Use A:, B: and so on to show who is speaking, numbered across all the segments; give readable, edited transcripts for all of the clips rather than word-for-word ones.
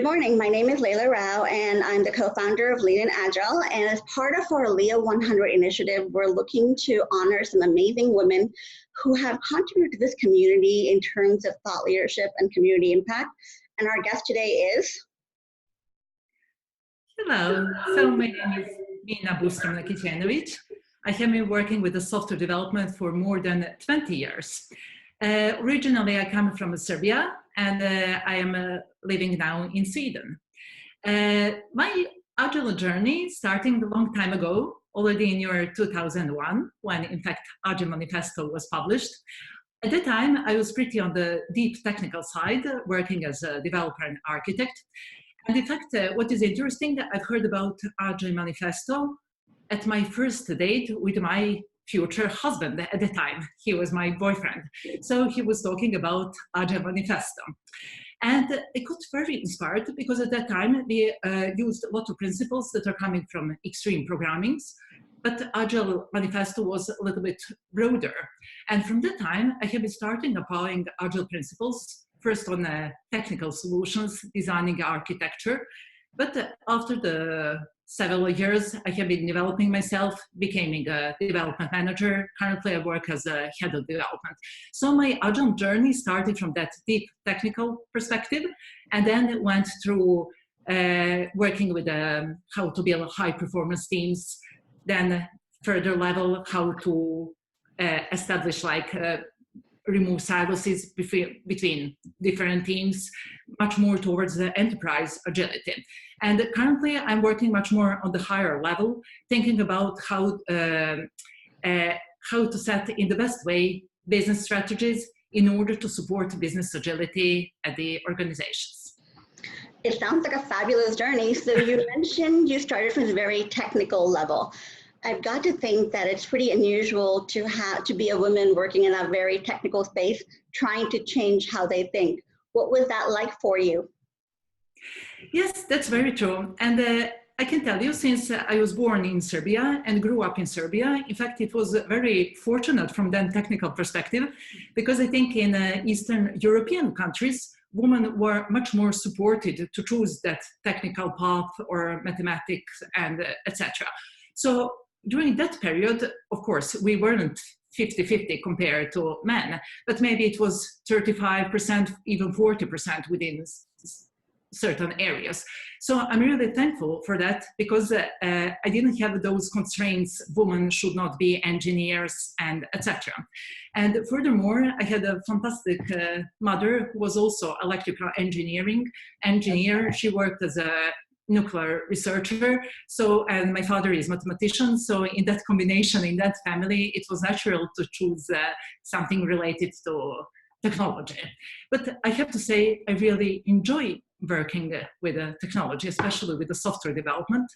A: morning. My name is Leila and I'm the co-founder of Lean and Agile. And as part of our LIA100 initiative, we're looking to honor some amazing women who have contributed to this community in terms of thought leadership and community impact. And our guest today is...
B: Hello, so my name is Mina Boström Nakicenovic. I have been working with the software development for more than 20 years. Originally, I come from Serbia, and I am living now in Sweden. My Agile journey starting a long time ago, already in year 2001, when in fact Agile Manifesto was published. At that time, I was pretty on the deep technical side, working as a developer and architect. And in fact, what is interesting, I've heard about Agile Manifesto at my first date with my future husband at the time. He was my boyfriend. So he was talking about Agile Manifesto. And I got very inspired because at that time we used a lot of principles that are coming from extreme programmings, but Agile Manifesto was a little bit broader. And from that time, I have been starting applying Agile principles, first on technical solutions, designing architecture, but after the several years, I have been developing myself, becoming a development manager. Currently, I work as a head of development. So my Agile journey started from that deep technical perspective, and then went through working with how to build high-performance teams, then further level, how to establish remove silos between different teams, much more towards the enterprise agility. And currently I'm working much more on the higher level, thinking about how to set in the best way business strategies in order to support business agility at the organizations.
A: It sounds like a fabulous journey. So you mentioned you started from a very technical level. I've got to think that it's pretty unusual to be a woman working in a very technical space, trying to change how they think. What was that like for you?
B: Yes, that's very true. And I can tell you, since I was born in Serbia and grew up in Serbia, in fact, it was very fortunate from that technical perspective, because I think in Eastern European countries, women were much more supported to choose that technical path or mathematics and etc. So during that period, of course, we weren't 50-50 compared to men, but maybe it was 35%, even 40% within certain areas. So I'm really thankful for that, because I didn't have those constraints, women should not be engineers and etc. And furthermore, I had a fantastic mother who was also electrical engineer. She worked as a nuclear researcher, and my father is mathematician, so in that combination, in that family, it was natural to choose something related to technology. But I have to say, I really enjoy working with technology, especially with the software development.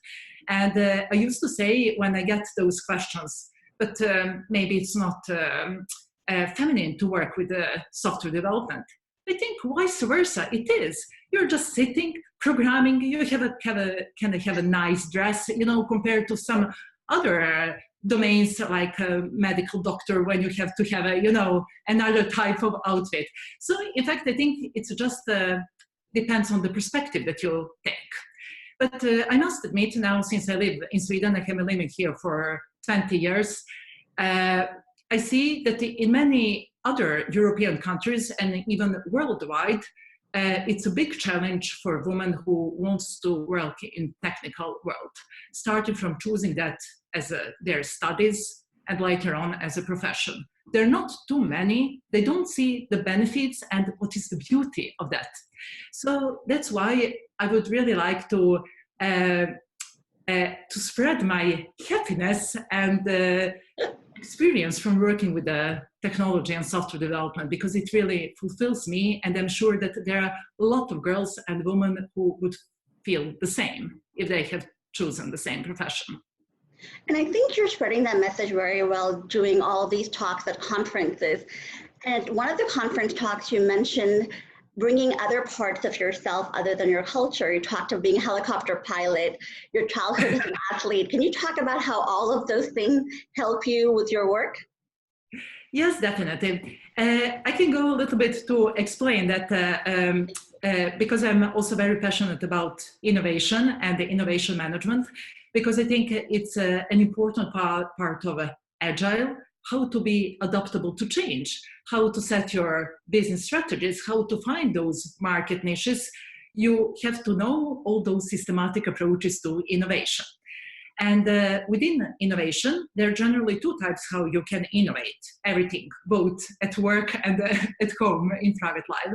B: And I used to say when I get those questions, but maybe it's not feminine to work with software development. I think vice versa, it is. You're just sitting, programming, you kind of have a nice dress, compared to some other domains like a medical doctor, when you have to have another type of outfit. So in fact, I think it's just depends on the perspective that you take. But I must admit now, since I live in Sweden, I have been living here for 20 years, I see that in many other European countries and even worldwide, it's a big challenge for a woman who wants to work in technical world, starting from choosing that as their studies and later on as a profession. There are not too many. They don't see the benefits and what is the beauty of that. So that's why I would really like to spread my happiness and experience from working with the technology and software development, because it really fulfills me, and I'm sure that there are a lot of girls and women who would feel the same if they have chosen the same profession.
A: And I think you're spreading that message very well doing all these talks at conferences. And one of the conference talks you mentioned bringing other parts of yourself other than your culture. You talked of being a helicopter pilot, your childhood as an athlete. Can you talk about how all of those things help you with your work?
B: Yes, definitely. I can go a little bit to explain that because I'm also very passionate about innovation and the innovation management, because I think it's an important part of Agile, how to be adaptable to change, how to set your business strategies, how to find those market niches. You have to know all those systematic approaches to innovation. And within innovation, there are generally two types how you can innovate everything, both at work and at home in private life.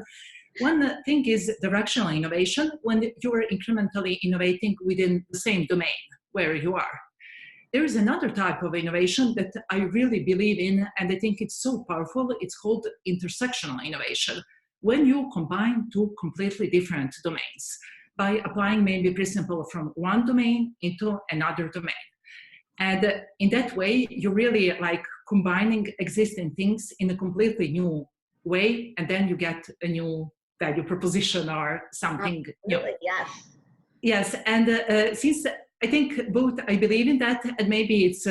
B: One thing is directional innovation, when you are incrementally innovating within the same domain where you are. There is another type of innovation that I really believe in, and I think it's so powerful. It's called intersectional innovation, when you combine two completely different domains by applying maybe principle from one domain into another domain. And in that way, you're really like combining existing things in a completely new way, and then you get a new value proposition or something new.
A: Yes.
B: Yes, and since I think both I believe in that, and maybe it's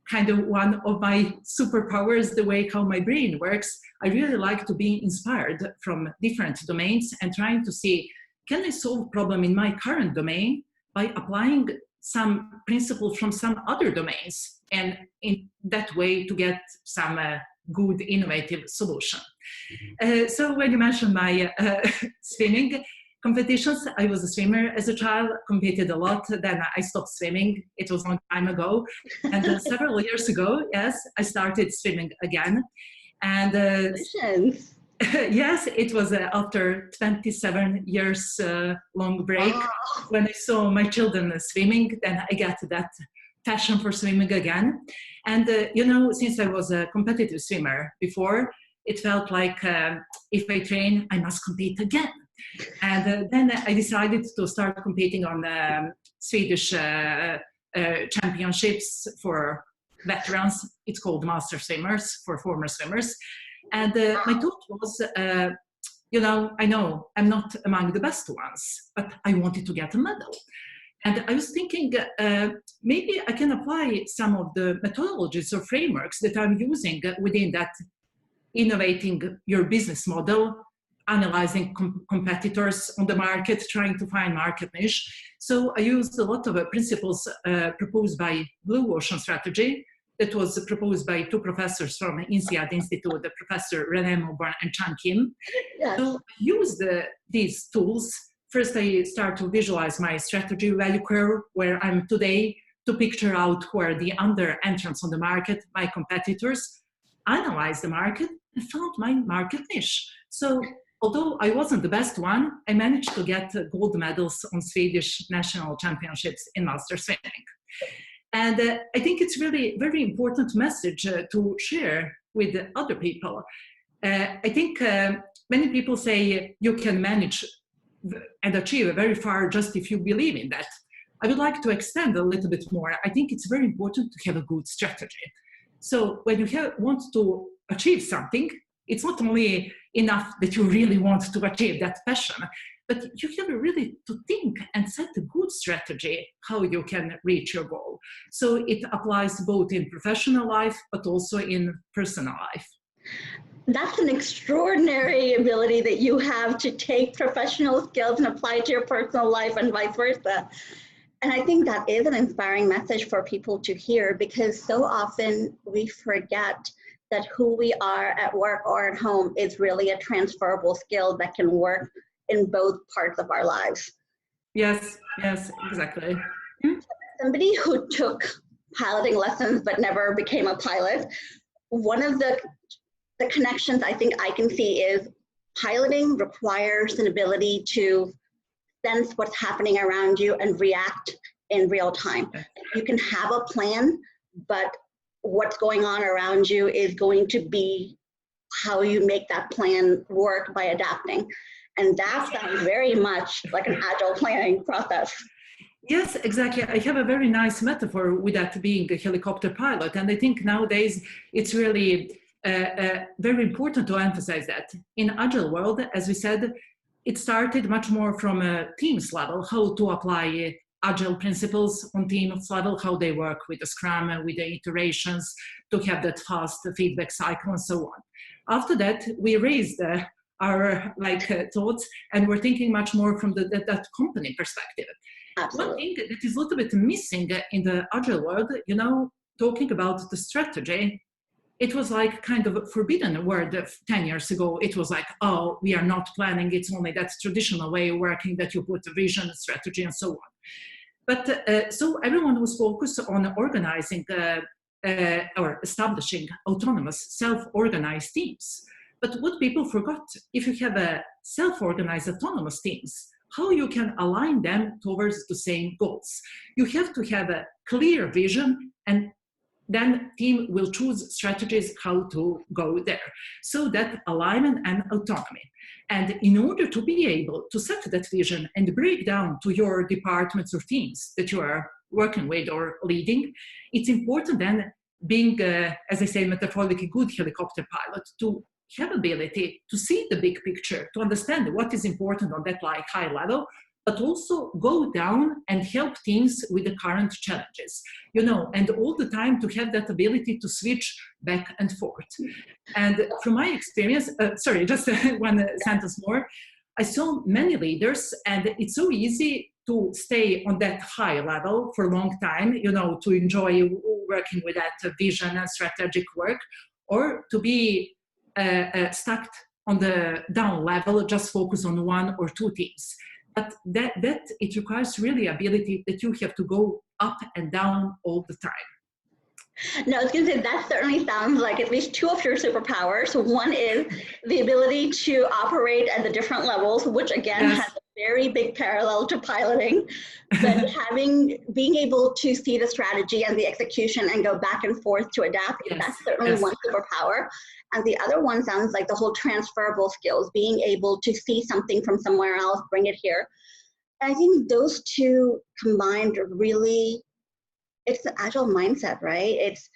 B: kind of one of my superpowers, the way how my brain works, I really like to be inspired from different domains and trying to see, can I solve problem in my current domain by applying some principles from some other domains, and in that way to get some good innovative solution. So when you mentioned my swimming competitions, I was a swimmer as a child, competed a lot, then I stopped swimming. It was a long time ago. And several years ago, yes, I started swimming again. And yes, it was after 27 years long break.
A: Wow.
B: When I saw my children swimming, then I got that passion for swimming again. And you know, since I was a competitive swimmer before, it felt like if I train, I must compete again. And then I decided to start competing on Swedish championships for veterans. It's called master swimmers for former swimmers. And my thought was, you know I'm not among the best ones, but I wanted to get a medal. And I was thinking, maybe I can apply some of the methodologies or frameworks that I'm using within that, innovating your business model, analyzing competitors on the market, trying to find market niche. So I used a lot of principles proposed by Blue Ocean Strategy, that was proposed by two professors from INSEAD Institute, Professor René Mauborgne and Chan Kim.
A: Yes.
B: So I used these tools. First, I start to visualize my strategy value curve, where I'm today, to picture out who are the under entrants on the market, my competitors, analyze the market, and found my market niche. So although I wasn't the best one, I managed to get gold medals on Swedish national championships in master swimming. And I think it's really very important message to share with other people. I think many people say you can manage and achieve very far just if you believe in that. I would like to extend a little bit more. I think it's very important to have a good strategy. So when you want to achieve something, it's not only enough that you really want to achieve that passion, but you have really to think and set a good strategy how you can reach your goal. So it applies both in professional life, but also in personal life.
A: That's an extraordinary ability that you have to take professional skills and apply it to your personal life and vice versa. And I think that is an inspiring message for people to hear, because so often we forget that who we are at work or at home is really a transferable skill that can work in both parts of our lives.
B: Yes, yes, exactly.
A: Somebody who took piloting lessons but never became a pilot, one of the connections I think I can see is piloting requires an ability to sense what's happening around you and react in real time. You can have a plan, but what's going on around you is going to be how you make that plan work by adapting. And that sounds very much like an agile planning process.
B: Yes, exactly. I have a very nice metaphor with that being a helicopter pilot. And I think nowadays it's really very important to emphasize that. In Agile world, as we said, it started much more from a teams level, how to apply Agile principles on teams level, how they work with the Scrum, with the iterations, to have that fast feedback cycle and so on. After that, we raised our thoughts, and we're thinking much more from that company perspective.
A: Absolutely.
B: One thing that is a little bit missing in the Agile world, talking about the strategy, it was like kind of a forbidden word 10 years ago. It was like, oh, we are not planning. It's only that traditional way of working that you put a vision, strategy, and so on. But so everyone was focused on organizing or establishing autonomous, self-organized teams. But what people forgot, if you have a self-organized autonomous teams, how you can align them towards the same goals. You have to have a clear vision, and then team will choose strategies how to go there. So that alignment and autonomy. And in order to be able to set that vision and break down to your departments or teams that you are working with or leading, it's important then being, as I say, metaphorically good helicopter pilot to have ability to see the big picture, to understand what is important on that high level, but also go down and help teams with the current challenges, and all the time to have that ability to switch back and forth. And from my experience, sorry, just one sentence more, I saw many leaders, and it's so easy to stay on that high level for a long time, to enjoy working with that vision and strategic work, or to be stuck on the down level, just focus on one or two teams. But that it requires really ability that you have to go up and down all the time.
A: No, I was going to say that certainly sounds like at least two of your superpowers. One is the ability to operate at the different levels, which again has a very big parallel to piloting. But being able to see the strategy and the execution and go back and forth to adapt, that's certainly one superpower. And the other one sounds like the whole transferable skills, being able to see something from somewhere else, bring it here. I think those two combined are really, it's the Agile mindset, right? It's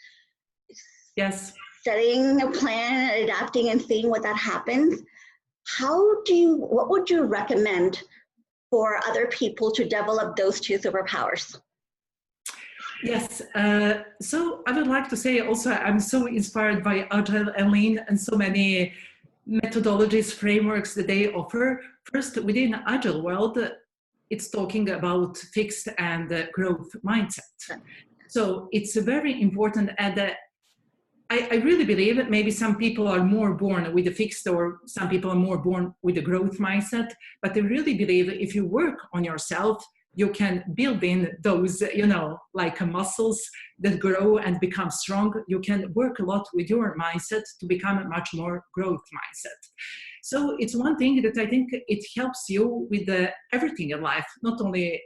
A: setting a plan, adapting, and seeing what that happens. What would you recommend for other people to develop those two superpowers?
B: Yes, so I would like to say also I'm so inspired by Agile and Lean and so many methodologies, frameworks that they offer. First, within the Agile world, it's talking about fixed and growth mindset. So it's very important, and I really believe that maybe some people are more born with a fixed, or some people are more born with a growth mindset, but I really believe if you work on yourself, you can build in those, muscles that grow and become strong. You can work a lot with your mindset to become a much more growth mindset. So it's one thing that I think it helps you with everything in life, not only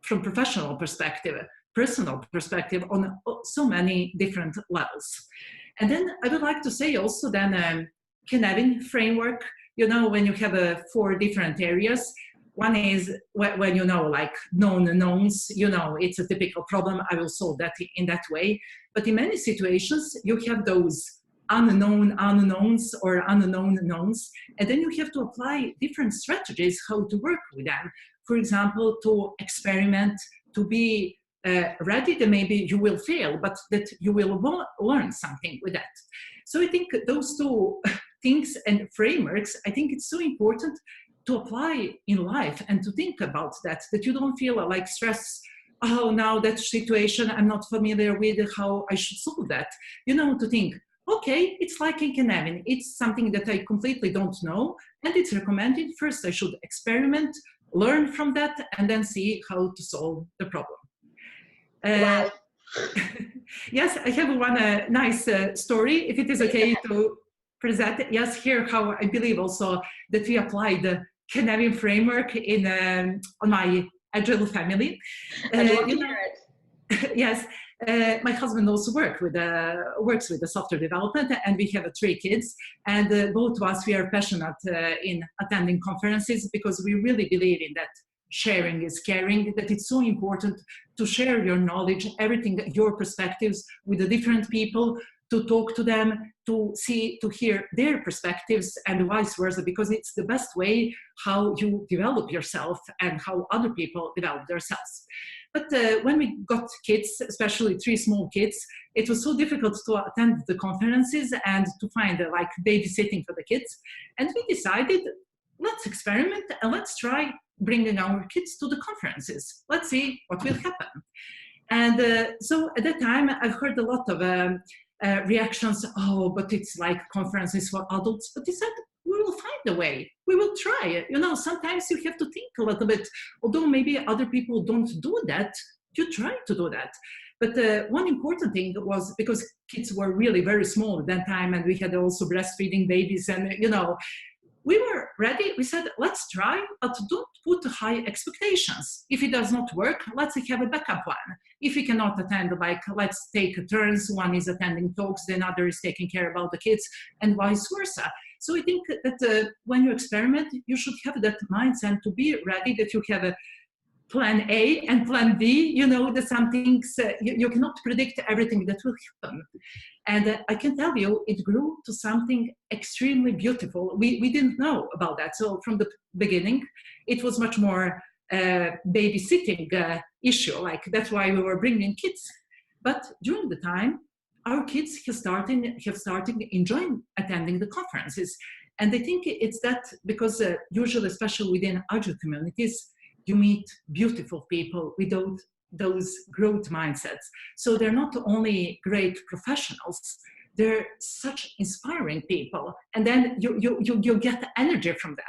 B: from professional perspective, personal perspective, on so many different levels. And then I would like to say also then Canadian framework, when you have 4 different areas. One is when known knowns, it's a typical problem. I will solve that in that way. But in many situations, you have those unknown unknowns or unknown knowns, and then you have to apply different strategies how to work with them. For example, to experiment, to be ready that maybe you will fail, but that you will learn something with that. So I think those 2 things and frameworks, I think it's so important to apply in life and to think about that you don't feel like stress. Oh, now that situation, I'm not familiar with how I should solve that. To think, okay, it's like in Canadian, it's something that I completely don't know, and it's recommended. First, I should experiment, learn from that, and then see how to solve the problem.
A: Wow.
B: Yes, I have one nice story, if it is okay to present. Yes, here how I believe also that we applied the Canadian framework on my Agile family. Yes, my husband also works with the software development, and we have 3 kids. And both of us, we are passionate in attending conferences, because we really believe in that sharing is caring, that it's so important to share your knowledge, everything, your perspectives with the different people, to talk to them, to hear their perspectives, and vice versa, because it's the best way how you develop yourself and how other people develop themselves. But when we got kids, especially 3 small kids, it was so difficult to attend the conferences and to find like babysitting for the kids. And we decided, let's experiment and let's try bringing our kids to the conferences. Let's see what will happen. And so at that time, I've heard a lot of reactions. Oh, but it's like conferences for adults. But they said, we will find a way. We will try. You know, sometimes you have to think a little bit. Although maybe other people don't do that, you try to do that. But one important thing was, because kids were really very small at that time, and we had also breastfeeding babies, and you know, we were ready. We said, let's try, but don't put high expectations. If it does not work, let's have a backup plan. If we cannot attend, like, let's take turns. One is attending talks, the other is taking care about the kids, and vice versa. So I think that when you experiment, you should have that mindset to be ready, that you have a plan A and plan B, you know, that some things, you cannot predict everything that will happen. And I can tell you, it grew to something extremely beautiful. We didn't know about that. So from the beginning, it was much more babysitting issue. Like, that's why we were bringing kids. But during the time, our kids have started enjoying attending the conferences. And I think it's that because usually, especially within Agile communities, you meet beautiful people without those growth mindsets. So they're not only great professionals, they're such inspiring people. And then you get the energy from them.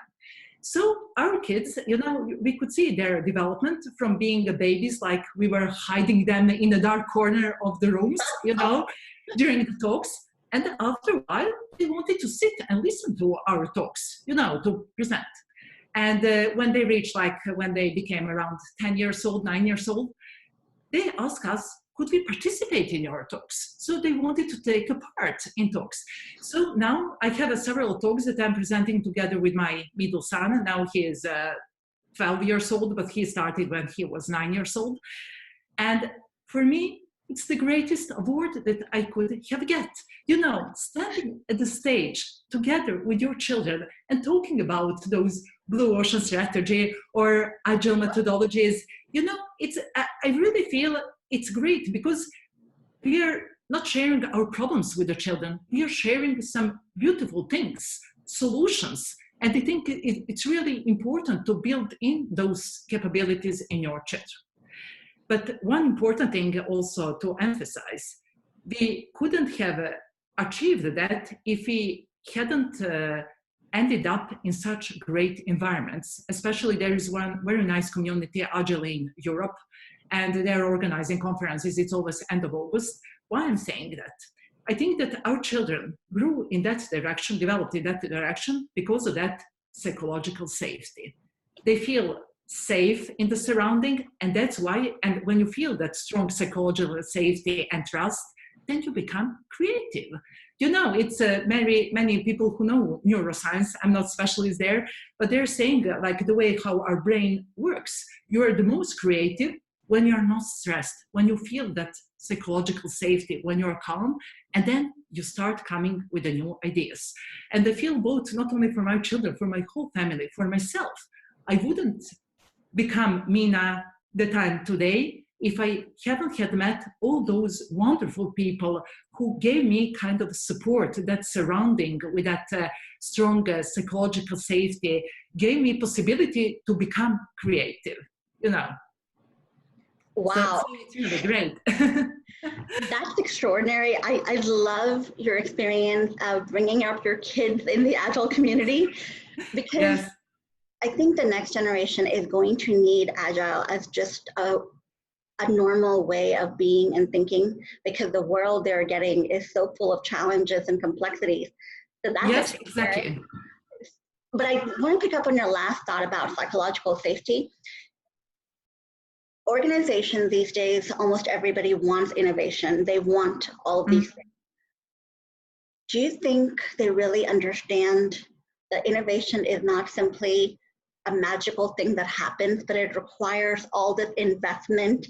B: So our kids, you know, we could see their development from being babies, like we were hiding them in a dark corner of the rooms, you know, during the talks. And after a while, they wanted to sit and listen to our talks, you know, to present. And when they reached, like, when they became around 10 years old, 9 years old, they asked us, could we participate in your talks? So they wanted to take a part in talks. So now I have several talks that I'm presenting together with my middle son. Now he is 12 years old, but he started when he was 9 years old. And for me, it's the greatest award that I could have get. You know, standing at the stage together with your children and talking about those blue ocean strategy or agile methodologies, you know, I really feel it's great because we are not sharing our problems with the children. We are sharing some beautiful things, solutions. And I think it's really important to build in those capabilities in your children. But one important thing also to emphasize, we couldn't have achieved that if we hadn't ended up in such great environments. Especially there is one very nice community, Agile in Europe, and they're organizing conferences. It's always end of August. Why I'm saying that? I think that our children grew in that direction, developed in that direction because of that psychological safety. They feel safe in the surrounding, and that's why, and when you feel that strong psychological safety and trust, then you become creative. You know, it's many people who know neuroscience, I'm not specialist there, but they're saying like the way how our brain works, you are the most creative when you're not stressed, when you feel that psychological safety, when you're calm, and then you start coming with the new ideas. And I feel both, not only for my children, for my whole family, for myself. I wouldn't become Mina that I am today if I haven't had met all those wonderful people who gave me kind of support, that surrounding with that strong psychological safety, gave me possibility to become creative, you know.
A: Wow.
B: So it's really great.
A: That's extraordinary. I love your experience of bringing up your kids in the Agile community, because
B: Yes.
A: I think the next generation is going to need Agile as just a normal way of being and thinking, because the world they're getting is so full of challenges and complexities. So that's
B: yes, exactly.
A: But I want to pick up on your last thought about psychological safety. Organizations these days, almost everybody wants innovation. They want all of these things. Do you think they really understand that innovation is not simply a magical thing that happens, but it requires all this investment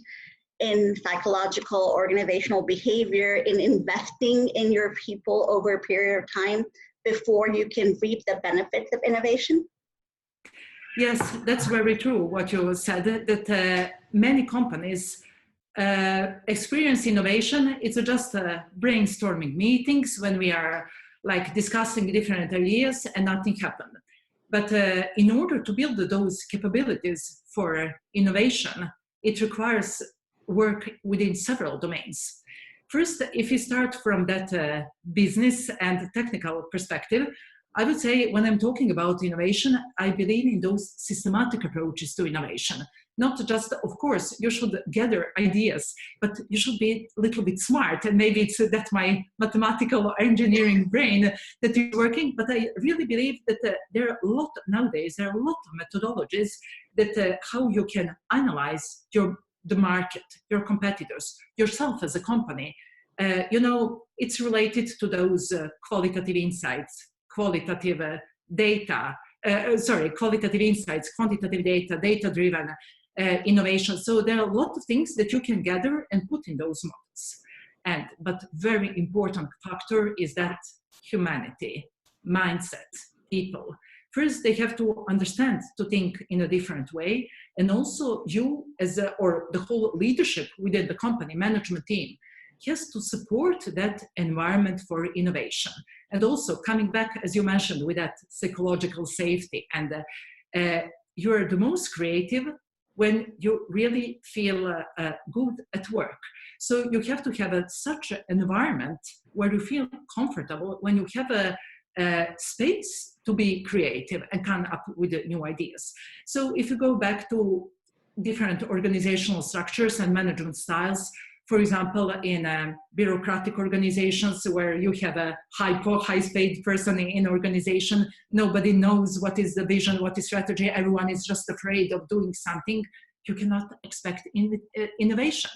A: in psychological, organizational behavior, in investing in your people over a period of time before you can reap the benefits of innovation?
B: Yes, that's very true what you said, that many companies experience innovation. It's just brainstorming meetings when we are like discussing different ideas and nothing happened. But in order to build those capabilities for innovation, it requires work within several domains. First, if you start from that business and technical perspective, I would say when I'm talking about innovation, I believe in those systematic approaches to innovation. Not just, of course, you should gather ideas, but you should be a little bit smart. And maybe it's that my mathematical or engineering brain that is working, but I really believe that there are a lot, nowadays, there are a lot of methodologies that how you can analyze the market, your competitors, yourself as a company. You know, it's related to those qualitative insights, qualitative data, qualitative insights, quantitative data, data-driven innovation. So there are a lot of things that you can gather and put in those models. But very important factor is that humanity, mindset, people. First, they have to understand to think in a different way. And also you or the whole leadership within the company, management team, has to support that environment for innovation. And also coming back, as you mentioned, with that psychological safety. And you're the most creative when you really feel good at work. So you have to have such an environment where you feel comfortable, when you have a space to be creative and come up with new ideas. So if you go back to different organizational structures and management styles, for example, in bureaucratic organizations where you have a high-paid person in organization, nobody knows what is the vision, what is strategy, everyone is just afraid of doing something, you cannot expect innovation.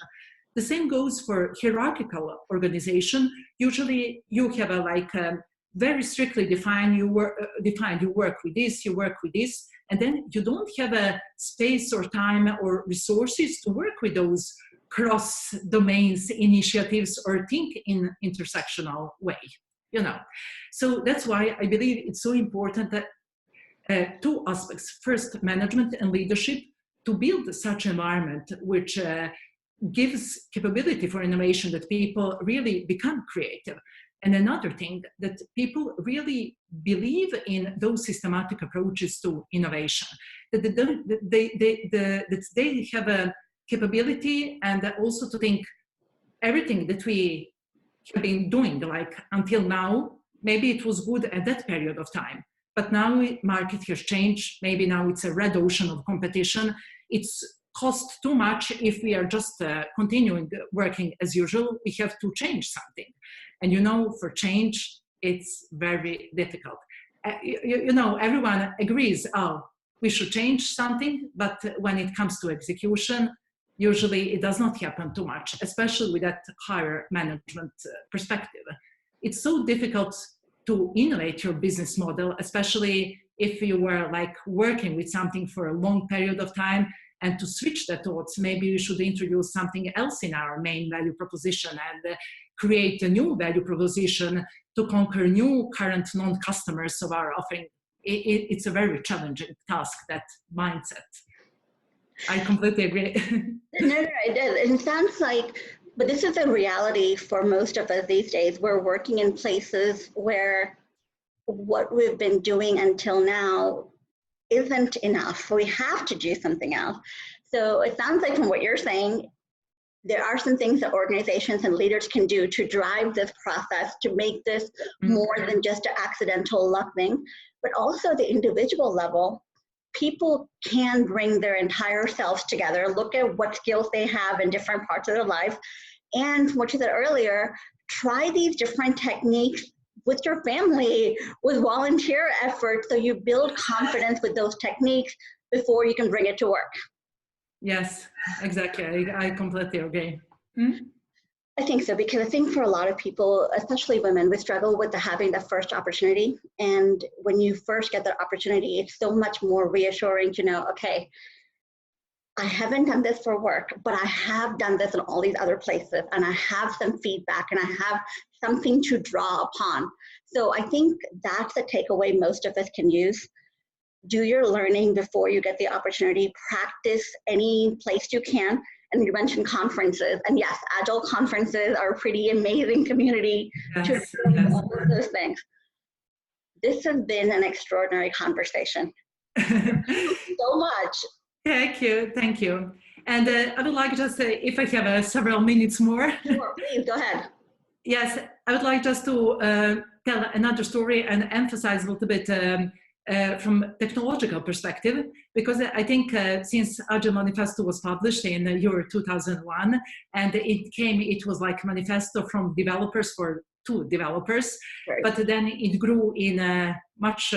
B: The same goes for hierarchical organization. Usually you have very strictly defined, you work with this, you work with this, and then you don't have a space or time or resources to work with those cross domains initiatives or think in intersectional way, you know. So that's why I believe it's so important that two aspects: first, management and leadership, to build such environment which gives capability for innovation, that people really become creative. And another thing, that people really believe in those systematic approaches to innovation, that they have a capability, and also to think everything that we have been doing like until now, maybe it was good at that period of time, but now market has changed. Maybe now it's a red ocean of competition. It's cost too much if we are just continuing working as usual. We have to change something. And you know, for change, it's very difficult. You know, everyone agrees, oh, we should change something, but when it comes to execution, usually it does not happen too much, especially with that higher management perspective. It's so difficult to innovate your business model, especially if you were like working with something for a long period of time, and to switch the thoughts. Maybe we should introduce something else in our main value proposition and create a new value proposition to conquer new current non-customers of our offering. It's a very challenging task, that mindset. I completely agree.
A: No, it does. It sounds like, but this is a reality for most of us these days. We're working in places where what we've been doing until now isn't enough. We have to do something else. So it sounds like from what you're saying, there are some things that organizations and leaders can do to drive this process, to make this more than just an accidental luck thing, but also the individual level. People can bring their entire selves together, look at what skills they have in different parts of their life, and what you said earlier, try these different techniques with your family, with volunteer efforts, so you build confidence with those techniques before you can bring it to work.
B: Yes, exactly. I completely agree.
A: I think so, because I think for a lot of people, especially women, we struggle with having the first opportunity. And when you first get that opportunity, it's so much more reassuring to know, okay, I haven't done this for work, but I have done this in all these other places, and I have some feedback, and I have something to draw upon. So I think that's a takeaway most of us can use. do your learning before you get the opportunity, practice any place you can. And you mentioned conferences, and yes, Agile conferences are a pretty amazing community to experience all of those things. This has been an extraordinary conversation. Thank you so much.
B: Thank you, thank you. And I would like just, if I have several minutes more.
A: Sure, please, go ahead.
B: Yes, I would like just to tell another story and emphasize a little bit from technological perspective, because I think since Agile Manifesto was published in the year 2001, and it was like a manifesto from developers to developers,
A: right.
B: But then it grew in a much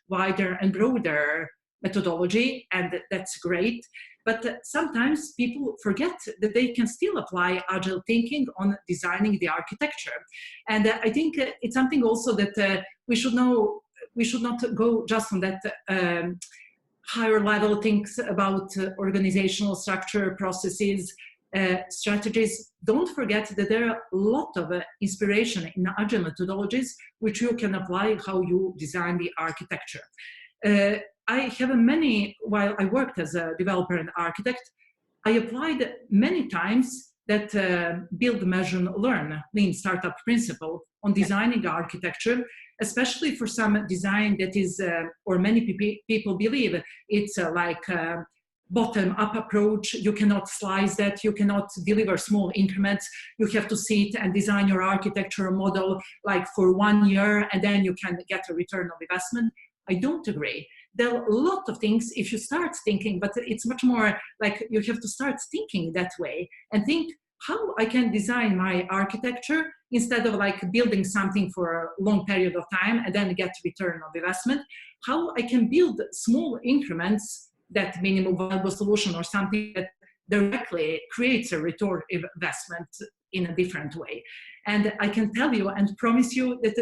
B: wider and broader methodology, and that's great. But sometimes people forget that they can still apply Agile thinking on designing the architecture. And I think it's something also that we should know. We should not go just on that higher level things about organizational structure, processes, strategies. Don't forget that there are a lot of inspiration in Agile methodologies which you can apply how you design the architecture. I have while I worked as a developer and architect, I applied many times that build, measure, learn, Lean startup principle on designing architecture, especially for some design that is, or many people believe it's like a bottom-up approach. You cannot slice that, you cannot deliver small increments. You have to sit and design your architecture model like for 1 year, and then you can get a return on investment. I don't agree. There are a lot of things if you start thinking, but it's much more like you have to start thinking that way and think how I can design my architecture instead of like building something for a long period of time and then get return on investment. How I can build small increments, that minimum viable solution or something that directly creates a return investment in a different way. And I can tell you and promise you that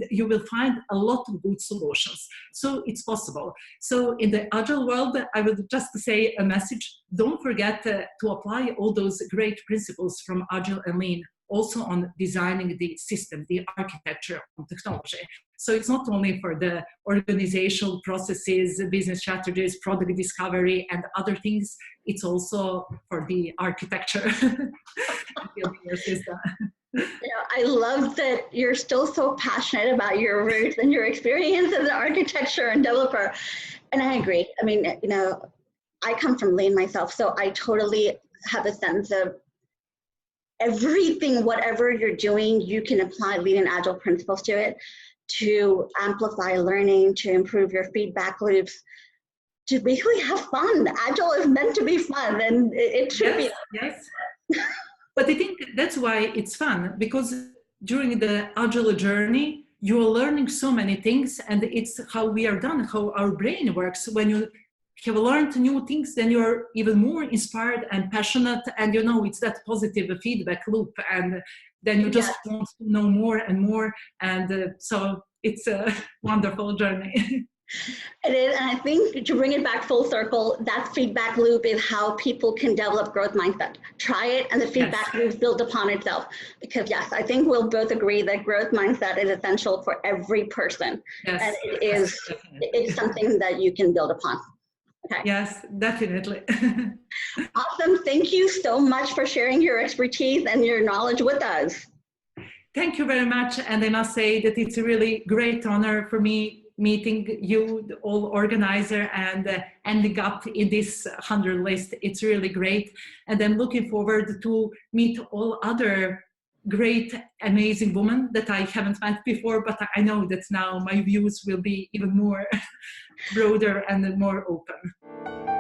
B: you will find a lot of good solutions. So it's possible. So in the Agile world, I would just say a message: don't forget to apply all those great principles from Agile and Lean also on designing the system, the architecture of technology. So it's not only for the organizational processes, business strategies, product discovery, and other things, it's also for the architecture. Building your system.
A: I love that you're still so passionate about your roots and your experience as an architecture and developer. And I agree. I mean, I come from Lean myself, so I totally have a sense of everything, whatever you're doing, you can apply Lean and Agile principles to it to amplify learning, to improve your feedback loops, to basically have fun. Agile is meant to be fun, and it should be.
B: Yes. But I think that's why it's fun, because during the Agile journey, you are learning so many things, and it's how we are done, how our brain works. When you have learned new things, then you're even more inspired and passionate, and it's that positive feedback loop, and then you just want to know more and more, and so it's a wonderful journey.
A: It is, and I think to bring it back full circle, that feedback loop is how people can develop growth mindset. Try it, and the feedback loop builds upon itself. Because yes, I think we'll both agree that growth mindset is essential for every person, and it's something that you can build upon. Okay.
B: Yes, definitely.
A: Awesome. Thank you so much for sharing your expertise and your knowledge with us.
B: Thank you very much. And I must say that it's a really great honor for me meeting you, the all organizer, and ending up in this 100 list. It's really great. And I'm looking forward to meet all other great, amazing women that I haven't met before, but I know that now my views will be even more broader and more open.